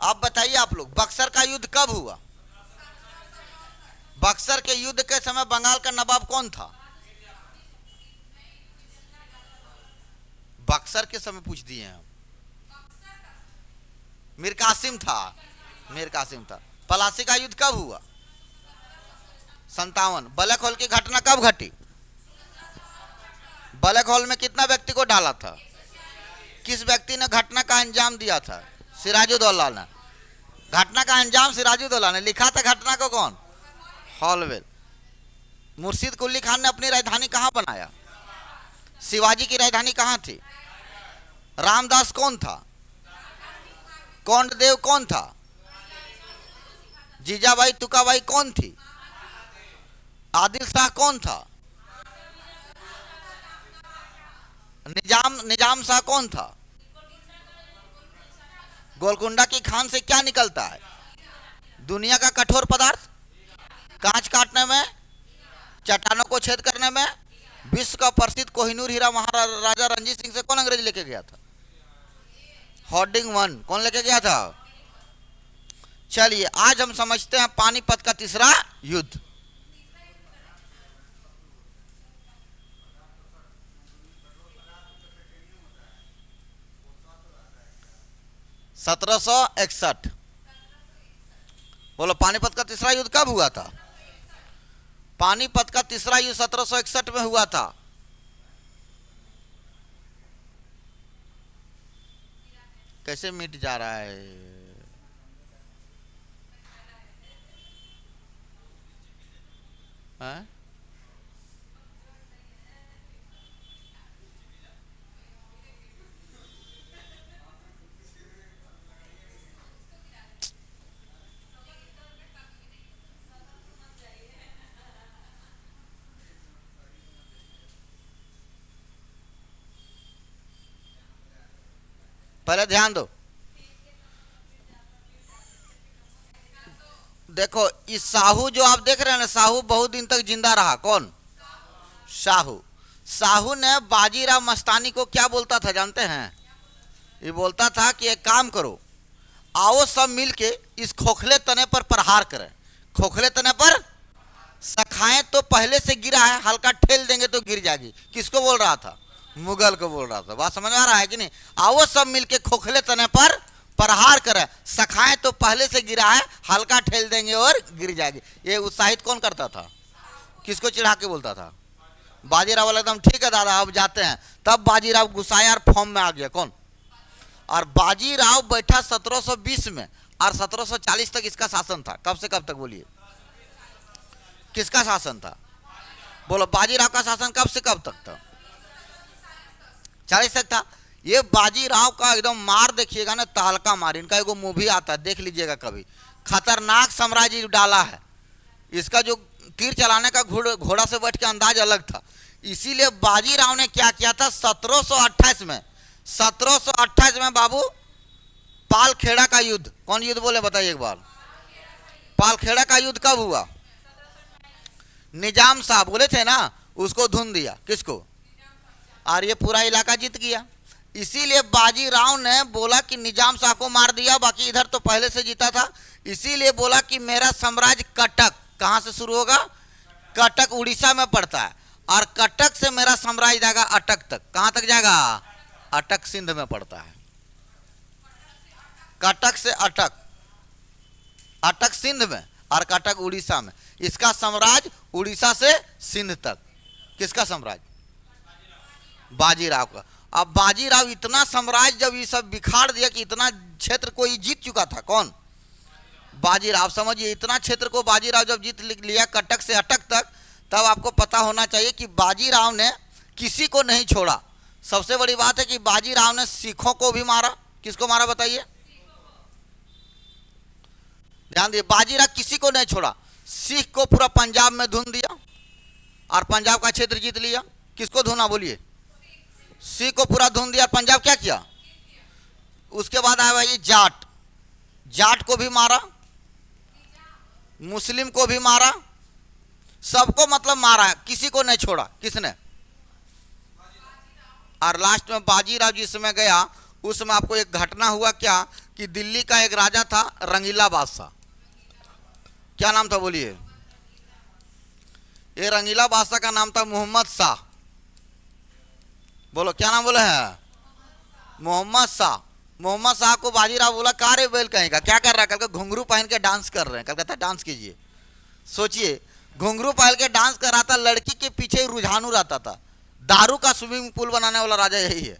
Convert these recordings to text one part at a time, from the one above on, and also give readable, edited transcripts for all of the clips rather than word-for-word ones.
अब बताइए आप लोग, बक्सर का युद्ध कब हुआ? बक्सर के युद्ध के समय बंगाल का नवाब कौन था? बक्सर के समय पूछ दिए हैं हम। मीर कासिम था। मीर कासिम था। पलासी का युद्ध कब हुआ? 57। ब्लैक होल की घटना कब घटी? ब्लैक होल में कितना व्यक्ति को डाला था? किस व्यक्ति ने घटना का अंजाम दिया था? सिराजुद्दौला ने। घटना का अंजाम सिराजुद्दौला ने लिखा था। घटना को कौन? हॉलवेल। मुर्शिद कुली खान ने अपनी राजधानी कहां बनाया? शिवाजी की राजधानी कहां थी? रामदास कौन था? कौंडदेव कौन था? जीजाबाई तुकाबाई कौन थी? आदिल शाह कौन था? निजाम शाह कौन था? गोलकुंडा की खान से क्या निकलता है? दुनिया का कठोर पदार्थ। कांच काटने में, चट्टानों को छेद करने में। विश्व का प्रसिद्ध कोहिनूर हीरा महाराजा रणजीत सिंह से कौन अंग्रेज लेके गया था? Harding one. कौन लेके गया था? चलिए आज हम समझते हैं पानीपत का तीसरा युद्ध। सत्रह सौ 61। बोलो, पानीपत का तीसरा युद्ध कब हुआ था? पानीपत का तीसरा युद्ध 1761 में हुआ था। कैसे मिट जा रहा है? हैं? पहले ध्यान दो। देखो, इस साहू जो आप देख रहे हैं ना, साहू बहुत दिन तक जिंदा रहा। कौन? साहू। साहू ने बाजीराव मस्तानी को क्या बोलता था जानते हैं? ये बोलता था कि एक काम करो, आओ सब मिलके इस खोखले तने पर प्रहार करें। खोखले तने पर सखाएं तो पहले से गिरा है, हल्का ठेल देंगे तो गिर जाएगी। किसको बोल रहा था? मुगल को बोल रहा था। बात समझ में आ रहा है कि नहीं? आओ सब मिलके खोखले तने पर प्रहार करें, सखाएं तो पहले से गिरा है, हल्का ठेल देंगे और गिर जाएगी। ये उत्साहित कौन करता था? किसको चिढ़ा के बोलता था? बाजीराव वाला एकदम ठीक है दादा अब जाते हैं। तब बाजीराव गुस्साया और फॉर्म में आ गया। कौन? और बाजीराव बैठा 1720 में और 1740 तक इसका शासन था। कब से कब तक बोलिए? किसका शासन था? बोलो, बाजीराव का शासन कब से कब तक था? 40 तक था। ये बाजीराव का एकदम मार देखिएगा ना, तहलका मार। इनका एगो मूवी आता है, देख लीजिएगा कभी। खतरनाक साम्राज्य डाला है। इसका जो तीर चलाने का घोड़ा से बैठ के अंदाज अलग था। इसीलिए बाजीराव ने क्या किया था 1728 में? 1728 में बाबू पालखेड़ा का युद्ध। कौन युद्ध बोले बताइए एक बार? पालखेड़ा का युद्ध कब हुआ? निजाम साहब बोले थे ना, उसको धुन दिया। किसको? और ये पूरा इलाका जीत गया। इसीलिए बाजीराव ने बोला कि निजाम शाह को मार दिया, बाकी इधर तो पहले से जीता था। इसीलिए बोला कि मेरा साम्राज्य कटक, कहां से शुरू होगा? कटक उड़ीसा में पड़ता है। और कटक से मेरा साम्राज्य जाएगा अटक तक। कहां तक जाएगा? अटक सिंध में पड़ता है। कटक से अटक, अटक सिंध में और कटक उड़ीसा में। इसका साम्राज्य उड़ीसा से सिंध तक। किसका साम्राज्य? बाजीराव का। अब बाजीराव इतना साम्राज्य जब ये सब बिखार दिया कि इतना क्षेत्र को ये जीत चुका था। कौन? बाजीराव। समझिए, इतना क्षेत्र को बाजीराव जब जीत लिया कटक से अटक तक, तब आपको पता होना चाहिए कि बाजीराव ने किसी को नहीं छोड़ा। सबसे बड़ी बात है कि बाजीराव ने सिखों को भी मारा। किसको मारा बताइए? ध्यान दिए, बाजीराव किसी को नहीं छोड़ा। सिख को पूरा पंजाब में धुन दिया और पंजाब का क्षेत्र जीत लिया। किसको धुना बोलिए? सिख को पूरा धुन दिया। पंजाब क्या किया? उसके बाद आया भाई जाट। जाट को भी मारा, मुस्लिम को भी मारा, सबको मतलब मारा, किसी को नहीं छोड़ा। किसने? और लास्ट में बाजीराव जिस समय गया, उस समय आपको एक घटना हुआ क्या कि दिल्ली का एक राजा था रंगीला बादशाह। क्या नाम था बोलिए? ये रंगीला बादशाह का नाम था मोहम्मद शाह। बोलो क्या नाम बोले हैं? मोहम्मद शाह। मोहम्मद शाह को बाजीराव बोला का रे बैल कहेगा क्या कर रहा है? कल घुंघरू पहन के डांस कर रहे हैं। कल कहता डांस कीजिए। सोचिए घुंघरू पहन के डांस कर रहा था, लड़की के पीछे रुझानू रहता था। दारू का स्विमिंग पूल बनाने वाला राजा यही है,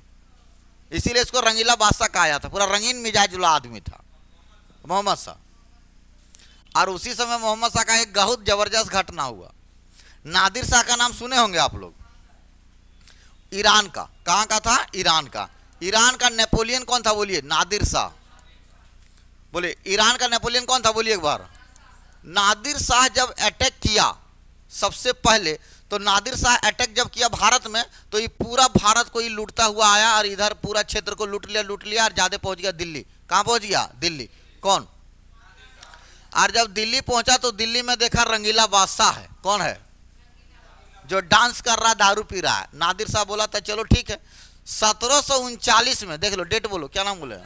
इसीलिए इसको रंगीला बादशाह कहा जाता। पूरा रंगीन मिजाज वाला आदमी था मोहम्मद शाह। और उसी समय मोहम्मद शाह का एक बहुत जबरदस्त घटना हुआ। नादिर शाह का नाम सुने होंगे आप लोग, ईरान का। कहाँ का था? ईरान का। ईरान का नेपोलियन कौन था बोलिए? नादिर शाह। बोले ईरान का नेपोलियन कौन था बोलिए एक बार? नादिर शाह जब अटैक किया सबसे पहले, तो नादिर शाह अटैक जब किया भारत में, तो ये पूरा भारत को ही लूटता हुआ आया और इधर पूरा क्षेत्र को लूट लिया और ज्यादा पहुंच गया दिल्ली। कहां पहुंच गया? दिल्ली। कौन? और जब दिल्ली पहुंचा तो दिल्ली में देखा रंगीला बादशाह है। कौन है? जो डांस कर रहा, दारू पी रहा है। नादिर शाह बोला था चलो ठीक है। 1739 में, देख लो डेट बोलो, क्या नाम बोले?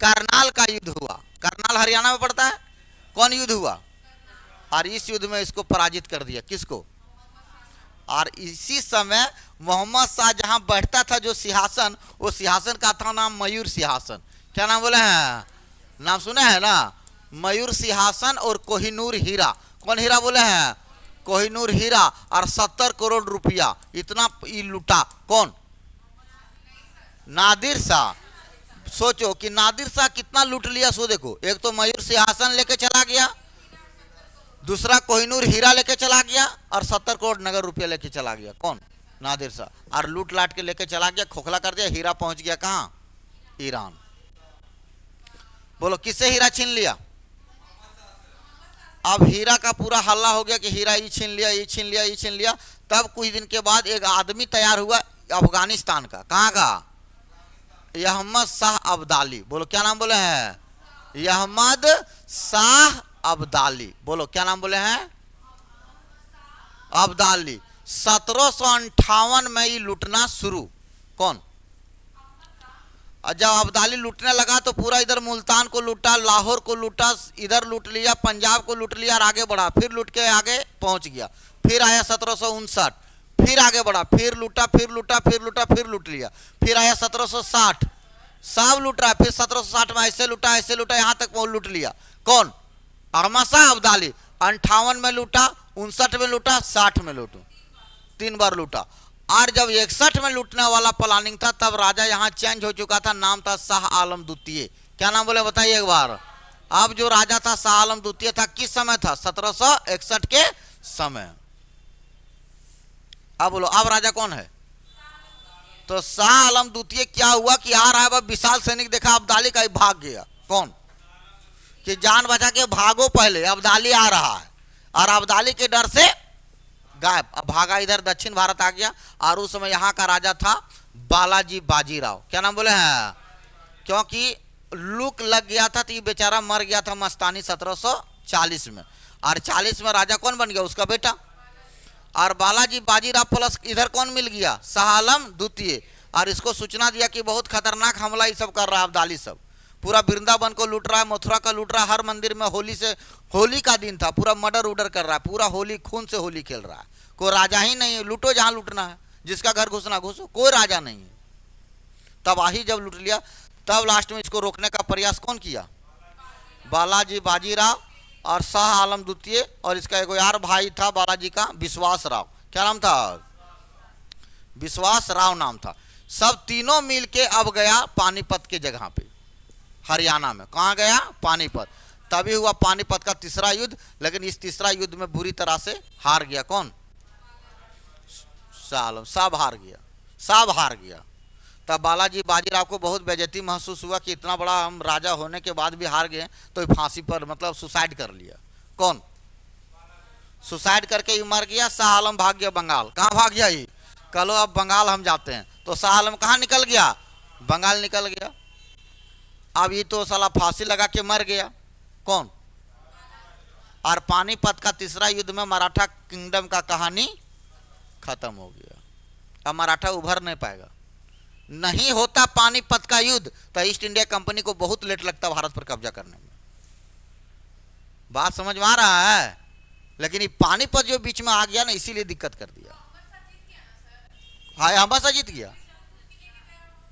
करनाल का युद्ध हुआ। करनाल हरियाणा में पड़ता है। कौन युद्ध हुआ? और इस युद्ध में इसको पराजित कर दिया। किसको? और इसी समय मोहम्मद शाह जहां बैठता था जो सिंहासन, वो सिंहासन का था नाम मयूर सिंहासन। क्या नाम बोले हैं? नाम सुने हैं ना? मयूर सिंहासन और कोहिनूर हीरा। कौन हीरा बोले हैं? कोहिनूर हीरा। और 70 करोड़ रुपया इतना लूटा। कौन? नादिर शाह। सोचो कि नादिर शाह कितना लूट लिया। सो देखो, एक तो मयूर सिंहासन लेके चला गया, दूसरा कोहिनूर हीरा लेके चला गया, और 70 करोड़ नगर रुपया लेके चला गया। कौन? नादिर शाह। और लूट लाट के लेके चला गया, खोखला कर दिया। हीरा पहुंच गया कहां? ईरान। बोलो किससे हीरा छीन लिया? अब हीरा का पूरा हल्ला हो गया कि हीरा ये छीन लिया, ये छीन लिया, ये छीन लिया। तब कुछ दिन के बाद एक आदमी तैयार हुआ अफगानिस्तान का। कहां का? अहमद शाह अब्दाली। बोलो क्या नाम बोले हैं? अहमद शाह अब्दाली। बोलो क्या नाम बोले हैं? अब्दाली। 1758 में ये लूटना शुरू। कौन? और जब अब्दाली लूटने लगा तो पूरा इधर मुल्तान को लूटा, लाहौर को लूटा, इधर लूट लिया, पंजाब को लूट लिया और आगे बढ़ा। फिर लूट के आगे पहुंच गया। फिर आया 1759, फिर आगे बढ़ा, फिर लूटा, फिर लूटा, फिर लूटा, फिर लूट लिया। फिर आया 1760, सब लूट रहा। फिर 1760 में ऐसे लूटा, ऐसे लूटा, यहां तक वो लूट लिया। कौन? अहमद शाह अब्दाली। 58 में लूटा, 59 में लूटा, 60 में लूटा, 3 बार लूटा। और जब 61 में लूटने वाला प्लानिंग था तब राजा यहाँ चेंज हो चुका था। नाम था शाह आलम द्वितीय। क्या नाम बोले बताइए एक बार? अब जो राजा था शाह आलम द्वितीय था, किस समय था? 1761 के समय। अब बोलो अब राजा कौन है? तो शाह आलम द्वितीय क्या हुआ कि आ रहा है, विशाल सैनिक देखा अब्दाली का, भाग गया। कौन? कि जान बचा के भागो, पहले अब्दाली आ रहा है। और अब्दाली के डर से गायब। अब भागा, इधर दक्षिण भारत आ गया। और उस समय यहाँ का राजा था बालाजी बाजीराव। क्या नाम बोले हैं? क्योंकि लूक लग गया था तो ये बेचारा मर गया था मस्तानी 1740 में। और 40 में राजा कौन बन गया? उसका बेटा। और बालाजी बाजीराव प्लस इधर कौन मिल गया? शाह आलम द्वितीय। और इसको सूचना दिया कि बहुत खतरनाक हमला ये सब कर रहा है अब्दाली सब। पूरा वृंदावन को लूट रहा है, मथुरा का लूट रहा है। हर मंदिर में होली का दिन था, पूरा मर्डर उडर कर रहा है। पूरा होली खून से होली खेल रहा है। कोई राजा ही नहीं है। लूटो जहां लूटना है, जिसका घर घुसना घुसो, कोई राजा नहीं है। तबाही जब लूट लिया तब लास्ट में इसको रोकने का प्रयास कौन किया? बालाजी बाजीराव और शाह आलम द्वितीय। और इसका एक यार भाई था बालाजी का, विश्वास राव। क्या नाम था? विश्वास राव नाम था। सब तीनों मिल के अब गया पानीपत के जगह पे, हरियाणा में। कहाँ गया? पानीपत। तभी हुआ पानीपत का तीसरा युद्ध। लेकिन इस तीसरा युद्ध में बुरी तरह से हार गया। कौन? शाह आलम। सब हार गया, सब हार गया। तब बालाजी बाजीराव को बहुत बेइज्जती महसूस हुआ कि इतना बड़ा हम राजा होने के बाद भी हार गए, तो फांसी पर मतलब सुसाइड कर लिया। कौन? सुसाइड करके ही मर गया। शाह आलम भाग गया बंगाल। कहाँ भाग गया? ही कलो अब बंगाल हम जाते हैं। तो शाह आलम कहाँ निकल गया? बंगाल निकल गया। अब ये तो साला फांसी लगा के मर गया। कौन? और पानीपत का तीसरा युद्ध में मराठा किंगडम का कहानी खत्म हो गया। अब मराठा उभर नहीं पाएगा। नहीं होता पानीपत का युद्ध तो ईस्ट इंडिया कंपनी को बहुत लेट लगता भारत पर कब्जा करने में। बात समझ में आ रहा है? लेकिन ये पानीपत जो बीच में आ गया ना, इसीलिए दिक्कत कर दिया। हाँ, हमेशा जीत गया।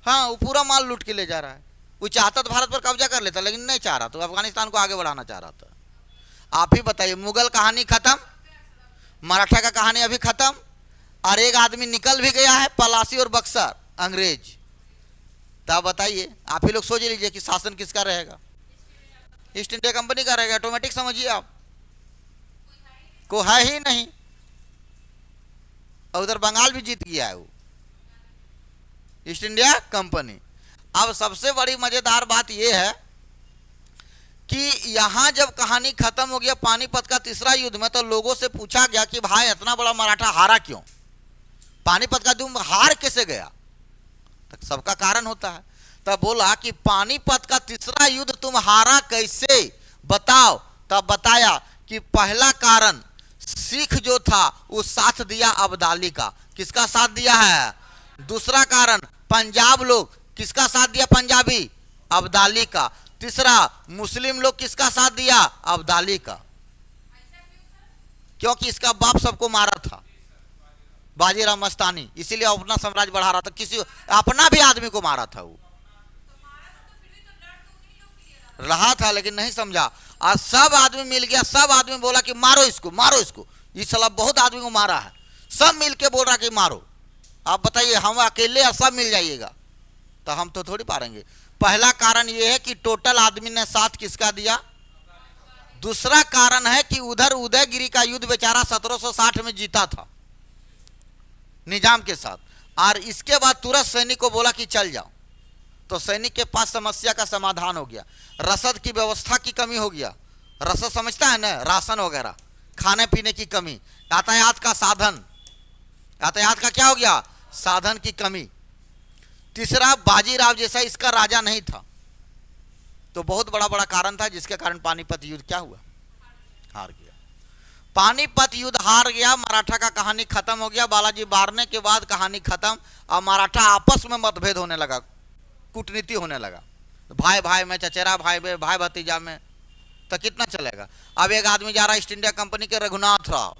हाँ, वो पूरा माल लूट के ले जा रहा है। वो चाहता तो भारत पर कब्जा कर लेता, लेकिन नहीं चाह रहा, तो अफगानिस्तान को आगे बढ़ाना चाह रहा था। आप ही बताइए, मुगल कहानी खत्म, मराठा का कहानी अभी खत्म, और एक आदमी निकल भी गया है, पलासी और बक्सर, अंग्रेज। तब बताइए, आप ही लोग सोच लीजिए कि शासन किसका रहेगा? ईस्ट इंडिया कंपनी का रहेगा। ऑटोमेटिक समझिए आप, को है ही नहीं। और उधर बंगाल भी जीत गया है वो, ईस्ट इंडिया कंपनी। अब सबसे बड़ी मजेदार बात यह है कि यहां जब कहानी खत्म हो गया पानीपत का तीसरा युद्ध में, तो लोगों से पूछा गया कि भाई इतना बड़ा मराठा हारा क्यों? पानीपत का युद्ध हार कैसे गया? तो सबका कारण होता है। तब बोला कि पानीपत का तीसरा युद्ध तुम हारा कैसे, बताओ। तब बताया कि पहला कारण सिख जो था वो साथ दिया अब्दाली का। किसका साथ दिया है? दूसरा कारण पंजाब लोग, किसका साथ दिया? पंजाबी, अब्दाली का। तीसरा मुस्लिम लोग, किसका साथ दिया? अब्दाली का। क्योंकि इसका बाप सबको मारा था, बाजीराव मस्तानी, इसीलिए अपना साम्राज्य बढ़ा रहा था। किसी अपना भी आदमी को मारा था, वो रहा था लेकिन नहीं समझा। और सब आदमी मिल गया, सब आदमी बोला कि मारो इसको, मारो इसको। ये साला बहुत आदमी को मारा है, सब मिलके बोल रहा कि मारो। आप बताइए, हम अकेले और सब मिल जाइएगा तो हम तो थोड़ी पारेंगे। पहला कारण यह है कि टोटल आदमी ने साथ किसका दिया? दूसरा कारण है कि उधर उदयगिरी का युद्ध बेचारा 1760 में जीता था निजाम के साथ, और इसके बाद तुरंत सैनिक को बोला कि चल जाओ। तो सैनिक के पास समस्या का समाधान हो गया। रसद की व्यवस्था की कमी हो गया। रसद समझता है ना, राशन वगैरह, खाने पीने की कमी, यातायात का साधन, यातायात का क्या हो गया? साधन की कमी। तीसरा, बाजीराव जैसा इसका राजा नहीं था। तो बहुत बड़ा बड़ा कारण था जिसके कारण पानीपत युद्ध क्या हुआ? हार गया। पानीपत युद्ध हार गया, मराठा का कहानी खत्म हो गया। बालाजी मारने के बाद कहानी खत्म, और मराठा आपस में मतभेद होने लगा, कूटनीति होने लगा, भाई भाई में, चचेरा भाई में, भाई भतीजा में। तो कितना चलेगा? अब एक आदमी जा रहा है ईस्ट इंडिया कंपनी के, रघुनाथ राव,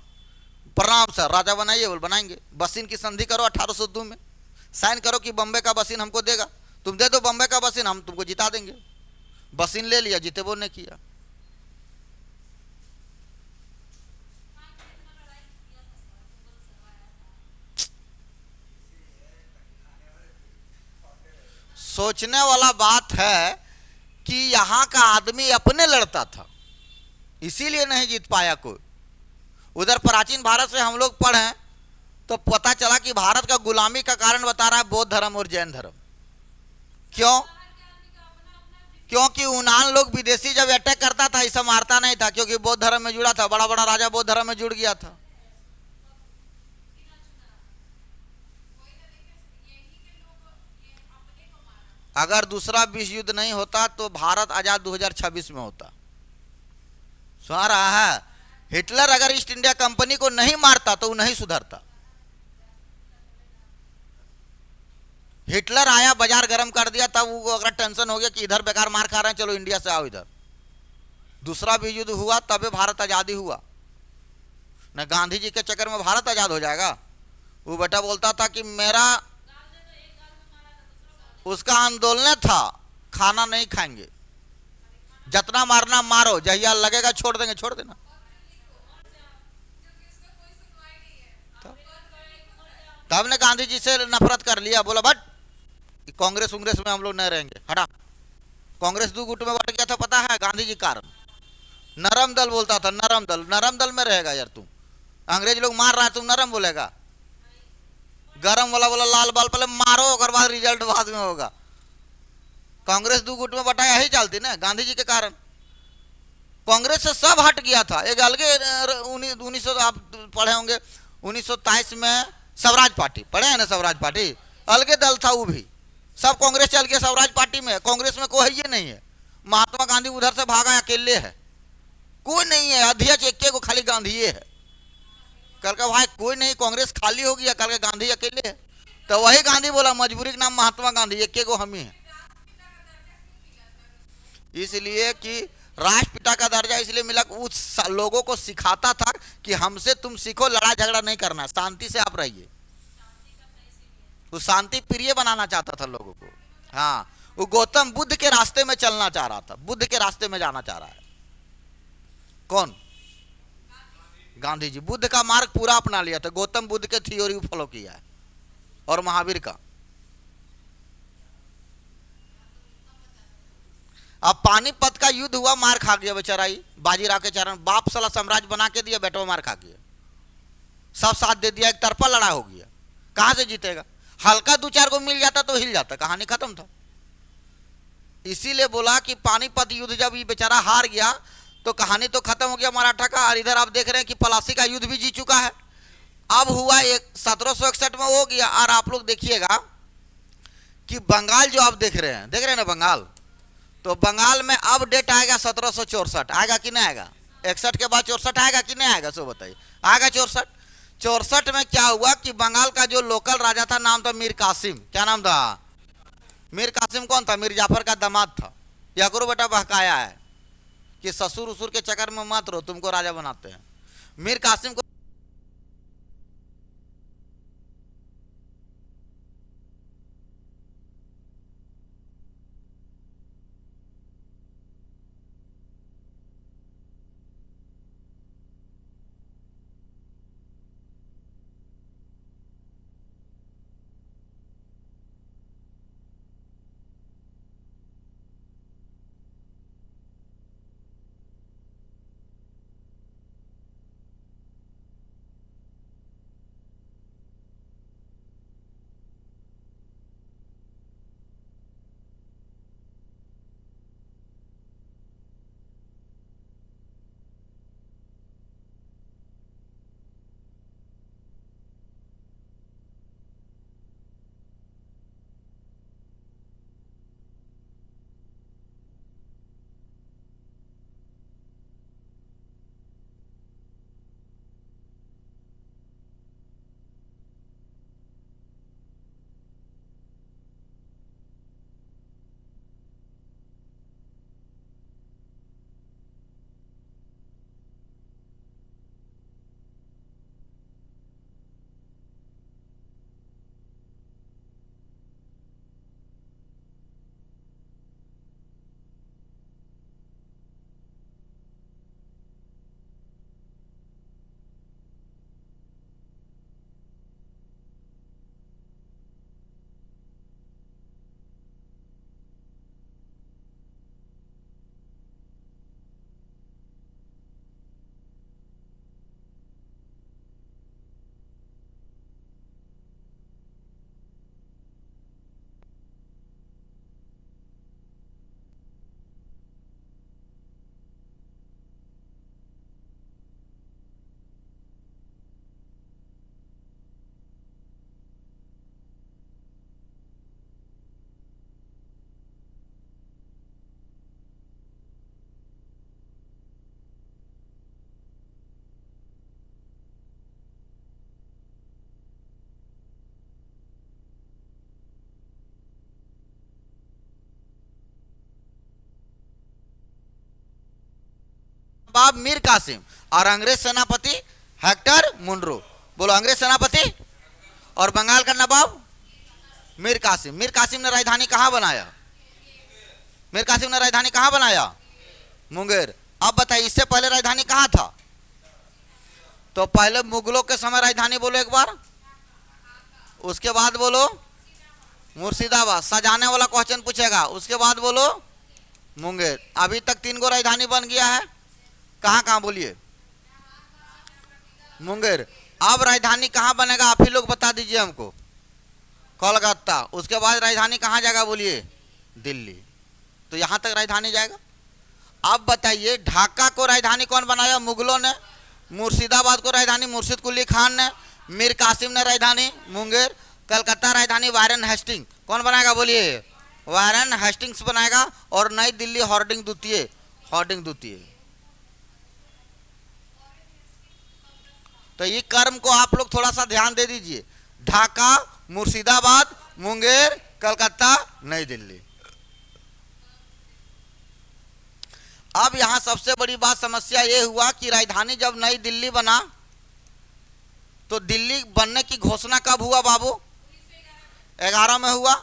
प्रणाम सर, राजा बनाइए। बोल बनाएंगे। बसीन की संधि करो 1802 में, साइन करो कि बम्बे का बसीन हमको देगा, तुम दे दो बम्बे का बसीन, हम तुमको जिता देंगे। बसीन ले लिया, जीते वो ने किया। सोचने वाला बात है कि यहां का आदमी अपने लड़ता था, इसीलिए नहीं जीत पाया कोई। उधर प्राचीन भारत से हम लोग पढ़े तो पता चला कि भारत का गुलामी का कारण बता रहा है बौद्ध धर्म और जैन धर्म। क्यों? क्योंकि यूनान लोग विदेशी जब अटैक करता था ऐसा मारता नहीं था, क्योंकि बौद्ध धर्म में जुड़ा था। बड़ा बड़ा राजा बौद्ध धर्म में जुड़ गया था। अगर दूसरा विश्व युद्ध नहीं होता तो भारत आजाद 2026 में होता। सुना रहा है? हिटलर अगर ईस्ट इंडिया कंपनी को नहीं मारता तो वो नहीं सुधरता। हिटलर आया, बाजार गर्म कर दिया, तब वो अगर टेंशन हो गया कि इधर बेकार मार खा रहे हैं, चलो इंडिया से आओ इधर। दूसरा विश्व युद्ध हुआ तबे भारत आजादी हुआ। न गांधी जी के चक्कर में भारत आजाद हो जाएगा। वो बेटा बोलता था कि मेरा, उसका आंदोलन था खाना नहीं खाएंगे, जितना मारना मारो, जहिया लगेगा छोड़ देंगे, छोड़ देना। तब ने गांधी जी से नफरत कर लिया, बोला बट कांग्रेस उंग्रेस में हम लोग नहीं रहेंगे, हटा। कांग्रेस दो गुट में बट गया था, पता है? गांधी जी कारण। नरम दल बोलता था, नरम दल। नरम दल में रहेगा यार तुम, अंग्रेज लोग मार रहा है, तुम नरम बोलेगा? गरम वाला बोला लाल बाल पहले मारो, और बाद रिजल्ट बाद में होगा। कांग्रेस दो गुट में बटाया ही चलती ना, गांधी जी के कारण। कांग्रेस से सब हट गया था। एक अलगे 1900, आप पढ़े होंगे 1923 में स्वराज पार्टी, पढ़े हैं ना? स्वराज पार्टी अलगे दल था, वो भी सब कांग्रेस चल गया स्वराज पार्टी में। कांग्रेस में कोई ये नहीं है। महात्मा गांधी उधर से भागा, अकेले है, कोई नहीं है। अध्यक्ष एक को खाली गांधी है। कल का भाई कोई नहीं, कांग्रेस खाली हो गया, कल का गांधी अकेले है। तो वही गांधी बोला मजबूरी के नाम महात्मा गांधी, एक गो हम ही है। इसलिए कि राष्ट्रपिता का दर्जा इसलिए मिला, उस लोगों को सिखाता था कि हमसे तुम सीखो, लड़ाई झगड़ा नहीं करना, शांति से आप रहिए। वो शांति प्रिय बनाना चाहता था लोगों को। हाँ, वो गौतम बुद्ध के रास्ते में चलना चाह रहा था, बुद्ध के रास्ते में जाना चाह रहा है। कौन? गांधी जी। बुद्ध का मार्ग पूरा अपना लिया था, गौतम बुद्ध के थ्योरी फॉलो किया है और महावीर का। अब पानीपत का युद्ध हुआ, मार खा गया बेचारा ही बाजीराव के चरण, बाप साला साम्राज्य बना के दिया, बेटो मार खा गया, सब साथ दे दिया, एक तरफा लड़ा हो गया, कहां से जीतेगा? हल्का दो चार को मिल जाता तो हिल जाता, कहानी खत्म था। इसीलिए बोला कि पानीपत युद्ध जब ये बेचारा हार गया तो कहानी तो खत्म हो गया मराठा का। और इधर आप देख रहे हैं कि पलासी का युद्ध भी जीत चुका है। अब हुआ 1761 में हो गया। और आप लोग देखिएगा कि बंगाल जो आप देख रहे हैं ना बंगाल, तो बंगाल में अब डेट आएगा 1764, आएगा कि नहीं आएगा? 61 के बाद 64 आएगा कि नहीं आएगा? सो बताइए, आएगा 64। 64 में क्या हुआ कि बंगाल का जो लोकल राजा था, नाम था मीर कासिम। क्या नाम था? मीर कासिम कौन था? मीर जाफर का दामाद था। यकरो बेटा बहकाया है कि ससुर उसुर के चक्कर में मत रहो, तुमको राजा बनाते हैं। मीर कासिम को नवाब मीर कासिम और अंग्रेज सेनापति हेक्टर मुनरो। बोलो, अंग्रेज सेनापति और बंगाल का नवाब मीर कासिम। मीर कासिम ने राजधानी कहां बनाया? मीर कासिम ने राजधानी कहां बनाया? मुंगेर। अब बताइए, इससे पहले राजधानी कहां था? तो पहले मुगलों के समय राजधानी बोलो एक बार, उसके बाद बोलो मुर्शिदाबाद। सजाने वाला क्वेश्चन पूछेगा, उसके बाद बोलो मुंगेर। अभी तक 3 गो राजधानी बन गया है। कहां कहां बोलिए? मुंगेर। अब राजधानी कहां बनेगा आप ही लोग बता दीजिए हमको। कोलकाता। उसके बाद राजधानी कहां जाएगा बोलिए? दिल्ली। तो यहां तक राजधानी जाएगा। अब बताइए, ढाका को राजधानी कौन बनाया? मुगलों ने। मुर्शिदाबाद को राजधानी मुर्शिद कुली खान ने। मीर कासिम ने राजधानी मुंगेर। कलकत्ता राजधानी वारेन हेस्टिंग कौन बनाएगा बोलिए? वारेन हेस्टिंग्स बनाएगा। और नई दिल्ली हॉर्डिंग द्वितीय। तो ये कर्म को आप लोग थोड़ा सा ध्यान दे दीजिए। ढाका, मुर्शिदाबाद, मुंगेर, कलकत्ता, नई दिल्ली। अब यहां सबसे बड़ी बात समस्या यह हुआ कि राजधानी जब नई दिल्ली बना तो दिल्ली बनने की घोषणा कब हुआ बाबू? 11 में हुआ।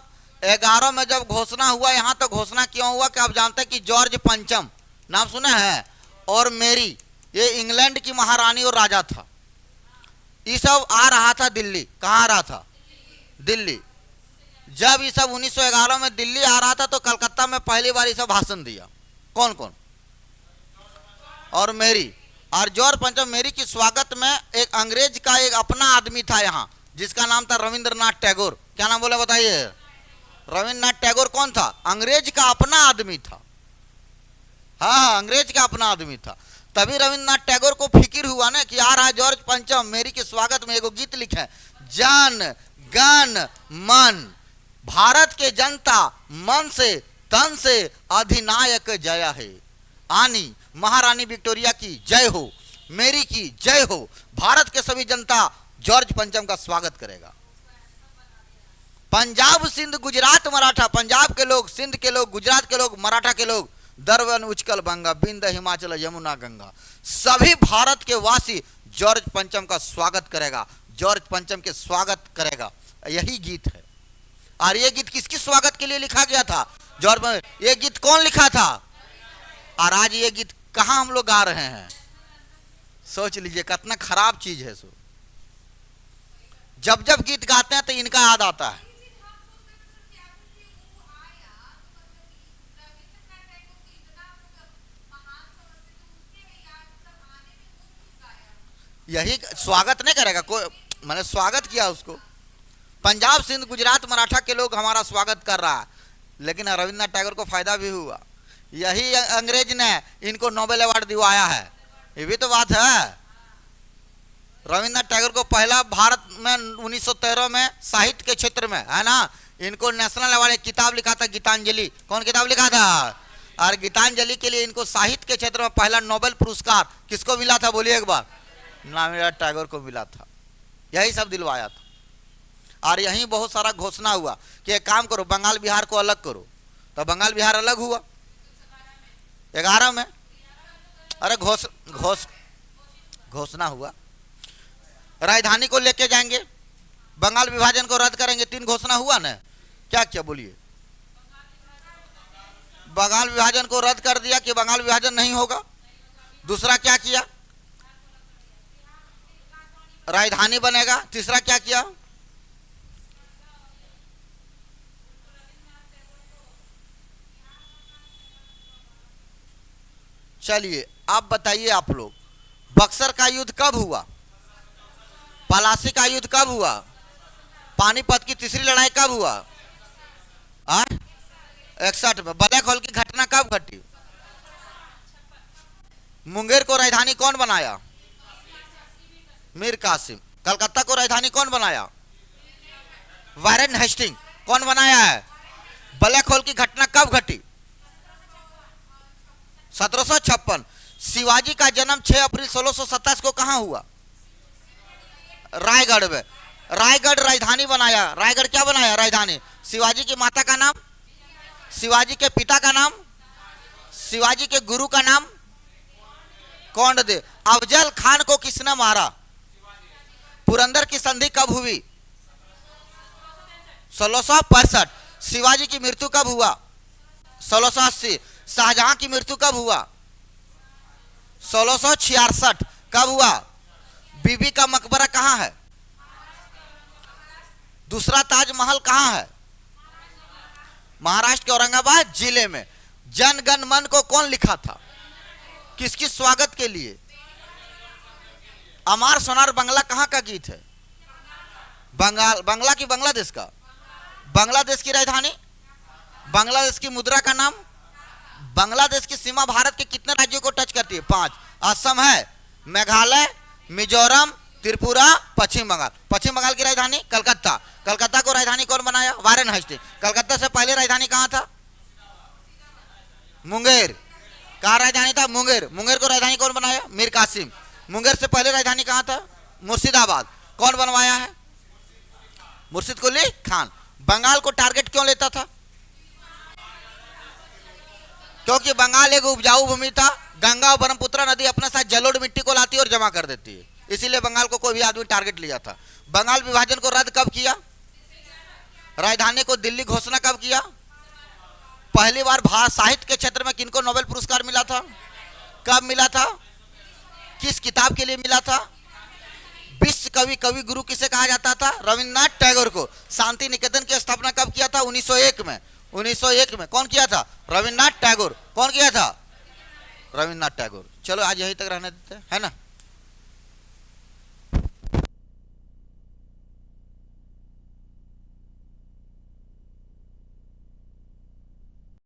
11 में जब घोषणा हुआ, यहां तो घोषणा क्यों हुआ कि आप जानते हैं कि जॉर्ज पंचम नाम सुने हैं, और मेरी, ये इंग्लैंड की महारानी और राजा था। ये सब आ रहा था दिल्ली। कहाँ आ रहा था? दिल्ली। जब ये सब 1911 में दिल्ली आ रहा था तो कलकत्ता में पहली बार ये सब भाषण दिया। कौन कौन? और मेरी और जॉर्ज पंचम मेरी की स्वागत में एक अंग्रेज का एक अपना आदमी था यहाँ, जिसका नाम था रविंद्रनाथ टैगोर। क्या नाम बोले बताइए? रविंद्रनाथ टैगोर कौन था? अंग्रेज का अपना आदमी था। हाँ, अंग्रेज का अपना आदमी था। तभी रविंद्रनाथ टैगोर को फिक्र हुआ ना कि आ रहा है जॉर्ज पंचम, मेरी के स्वागत में एगो गीत लिखे है, जन गण मन, भारत के जनता मन से तन से अधिनायक जय है। आनी महारानी विक्टोरिया की जय हो, मेरी की जय हो, भारत के सभी जनता जॉर्ज पंचम का स्वागत करेगा। पंजाब, सिंध, गुजरात, मराठा, पंजाब के लोग, सिंध के लोग, गुजरात के लोग, मराठा के लोग, दरवन, उच्चकल, बंगा, बिंद, हिमाचल, यमुना, गंगा, सभी भारत के वासी जॉर्ज पंचम का स्वागत करेगा, जॉर्ज पंचम के स्वागत करेगा। यही गीत है। और ये गीत किसकी स्वागत के लिए लिखा गया था? जॉर्ज। ये गीत कौन लिखा था? और आज ये गीत कहां हम लोग गा रहे हैं? सोच लीजिए कितना खराब चीज है। सो जब जब गीत गाते हैं तो इनका याद आता है। यही स्वागत नहीं करेगा कोई? मैंने स्वागत किया उसको। पंजाब, सिंध, गुजरात, मराठा के लोग हमारा स्वागत कर रहा है, लेकिन रविंद्रनाथ टैगोर को फायदा भी हुआ। यही अंग्रेज ने इनको नोबेल अवार्ड दिलवाया है। ये भी तो बात है। रविंद्रनाथ टैगोर को पहला भारत में 1913 में साहित्य के क्षेत्र में, है ना, इनको नेशनल अवार्ड, एक किताब लिखा था गीतांजलि। कौन किताब लिखा था? और गीतांजलि के लिए इनको साहित्य के क्षेत्र में पहला नोबेल पुरस्कार किसको मिला था? बोलिए एक बार। रविंद्रनाथ टैगोर को मिला था। यही सब दिलवाया था। और यही बहुत सारा घोषणा हुआ कि एक काम करो, बंगाल बिहार को अलग करो। तो बंगाल बिहार अलग हुआ 11 में। अरे घोषणा हुआ, राजधानी को लेके जाएंगे, बंगाल विभाजन को रद्द करेंगे, 3 घोषणा हुआ ना। क्या क्या बोलिए? बंगाल विभाजन को रद्द कर दिया कि बंगाल विभाजन नहीं होगा। दूसरा क्या किया? राजधानी बनेगा। तीसरा क्या किया? चलिए आप बताइए, आप लोग, बक्सर का युद्ध कब हुआ? पलासी का युद्ध कब हुआ? पानीपत की तीसरी लड़ाई कब हुआ? 61 में। ब्लैक होल की घटना कब घटी? मुंगेर को राजधानी कौन बनाया? मीर कासिम। कलकत्ता को राजधानी कौन बनाया? Warren Hasting. कौन बनाया है? ब्लैक होल की घटना कब घटी? 1756। शिवाजी का जन्म 6 अप्रैल 1627 को कहां हुआ? रायगढ़ में। रायगढ़ राजधानी बनाया। रायगढ़ क्या बनाया? राजधानी। शिवाजी की माता का नाम? शिवाजी के पिता का नाम? शिवाजी के गुरु का नाम? कौंडदेव। अफजल खान को किसने मारा? पुरंदर की संधि कब हुई? 1665। शिवाजी की मृत्यु कब हुआ? 1680। शाहजहां की मृत्यु कब हुआ? 1666। कब हुआ? बीबी का मकबरा कहां है? दूसरा ताजमहल कहां है? महाराष्ट्र के औरंगाबाद जिले में। जन गण मन को कौन लिखा था? किसकी स्वागत के लिए? अमार सोनार बंगला कहां का गीत है? बंगला की बांग्लादेश का? बांग्लादेश की राजधानी? बांग्लादेश की मुद्रा का नाम? बांग्लादेश की सीमा भारत के कितने राज्यों को टच करती है? 5। असम है, मेघालय, मिजोरम, त्रिपुरा, पश्चिम बंगाल। पश्चिम बंगाल की राजधानी? कलकत्ता। कलकत्ता को राजधानी कौन बनाया? Warren Hasting. कलकत्ता से पहले राजधानी कहां था? मुंगेर। कहां राजधानी था? मुंगेर। मुंगेर को राजधानी कौन बनाया? मीर कासिम। मुंगेर से पहले राजधानी कहां था? मुर्शिदाबाद। कौन बनवाया है? मुर्शिद कुली खान। बंगाल को टारगेट क्यों लेता था? क्योंकि बंगाल एक उपजाऊ भूमि था, गंगा और ब्रह्मपुत्र नदी अपने साथ जलोढ़ मिट्टी को लाती है और जमा कर देती है, इसीलिए बंगाल को कोई भी आदमी टारगेट लिया था। बंगाल विभाजन को रद्द कब किया? राजधानी को दिल्ली घोषणा कब किया? पहली बार साहित्य के क्षेत्र में किनको नोबेल पुरस्कार मिला था? कब मिला था? किस किताब के लिए मिला था? विश्व कवि कवि गुरु किसे कहा जाता था? रविन्द्रनाथ टैगोर को। शांति निकेतन की स्थापना कब किया था? 1901 में। 1901 में कौन किया था? रविन्द्रनाथ टैगोर। कौन किया था? रविन्द्रनाथ टैगोर। चलो आज यहीं तक रहने देते हैं, है ना।